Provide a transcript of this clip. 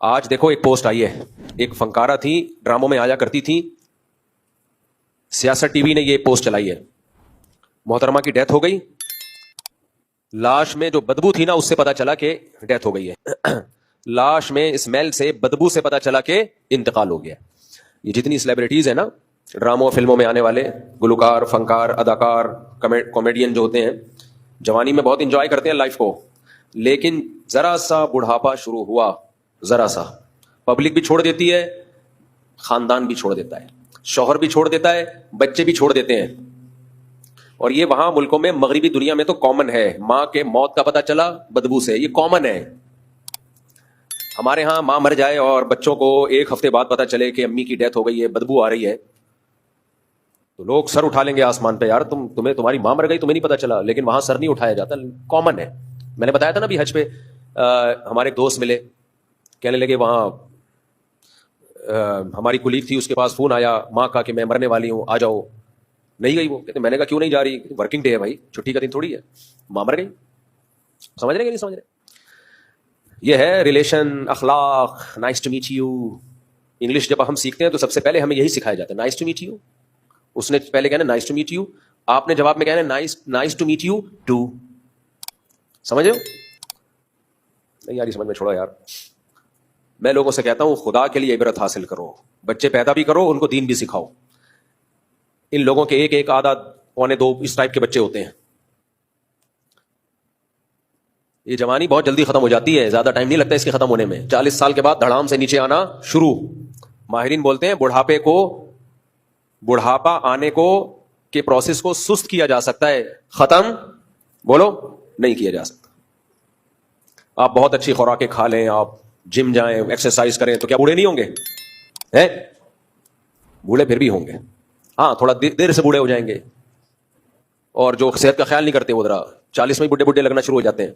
آج دیکھو ایک پوسٹ آئی ہے، ایک فنکارہ تھی، ڈراموں میں آیا کرتی تھی، سیاست ٹی وی نے یہ پوسٹ چلائی ہے، محترمہ کی ڈیتھ ہو گئی، لاش میں جو بدبو تھی نا اس سے پتا چلا کہ ڈیتھ ہو گئی ہے لاش میں اسمیل سے، بدبو سے پتا چلا کہ انتقال ہو گیا۔ یہ جتنی سیلیبریٹیز ہیں نا، ڈراموں فلموں میں آنے والے گلوکار، فنکار، اداکار، کامیڈین جو ہوتے ہیں، جوانی میں بہت انجوائے کرتے ہیں لائف کو، لیکن ذرا سا بڑھاپا شروع ہوا، ذرا سا، پبلک بھی چھوڑ دیتی ہے، خاندان بھی چھوڑ دیتا ہے، شوہر بھی چھوڑ دیتا ہے، بچے بھی چھوڑ دیتے ہیں۔ اور یہ وہاں ملکوں میں، مغربی دنیا میں تو کامن ہے، ماں کے موت کا پتہ چلا بدبو سے، یہ کامن ہے۔ ہمارے ہاں ماں مر جائے اور بچوں کو ایک ہفتے بعد پتہ چلے کہ امی کی ڈیتھ ہو گئی ہے، بدبو آ رہی ہے، تو لوگ سر اٹھا لیں گے آسمان پہ، یار تمہاری ماں مر گئی، تمہیں نہیں پتہ چلا، لیکن وہاں سر نہیں اٹھایا جاتا، کامن ہے۔ میں نے بتایا تھا نا ابھی حج پہ ہمارے ایک دوست ملے، کہنے لگے وہاں ہماری کولیگ تھی، اس کے پاس فون آیا ماں کا کہ میں مرنے والی ہوں، آ جاؤ۔ نہیں گئی وہ، کہتے میں نے کہا کیوں نہیں جا رہی؟ ورکنگ ڈے ہے بھائی، چھٹی کا دن تھوڑی ہے، ماں مر گئی۔ سمجھ رہے کہ نہیں سمجھ رہے؟ یہ ہے ریلیشن، اخلاق، nice to meet you. English جب ہم سیکھتے ہیں تو سب سے پہلے ہمیں یہی سکھایا جاتا ہے، نائس ٹو میٹ یو۔ اس نے پہلے کہنا نائس ٹو میٹ یو، آپ نے جواب میں کہنا nice to meet you too. سمجھ رہے ہو؟ نہیں یار، سمجھ میں چھوڑو یار۔ میں لوگوں سے کہتا ہوں خدا کے لیے عبرت حاصل کرو، بچے پیدا بھی کرو، ان کو دین بھی سکھاؤ۔ ان لوگوں کے ایک آدھا پونے دو اس ٹائپ کے بچے ہوتے ہیں۔ یہ جوانی بہت جلدی ختم ہو جاتی ہے، زیادہ ٹائم نہیں لگتا اس کے ختم ہونے میں، 40 سال کے بعد دھڑام سے نیچے آنا شروع۔ ماہرین بولتے ہیں بڑھاپا آنے کو کے پروسیس کو سست کیا جا سکتا ہے، ختم بولو نہیں کیا جا سکتا۔ آپ بہت اچھی خوراکیں کھا لیں، آپ جم جائیں، ایکسرسائز کریں، تو کیا بوڑھے نہیں ہوں گے؟ بوڑھے پھر بھی ہوں گے، ہاں تھوڑا دیر سے بوڑھے ہو جائیں گے۔ اور جو صحت کا خیال نہیں کرتے وہ ذرا 40 میں بڈھے لگنا شروع ہو جاتے ہیں۔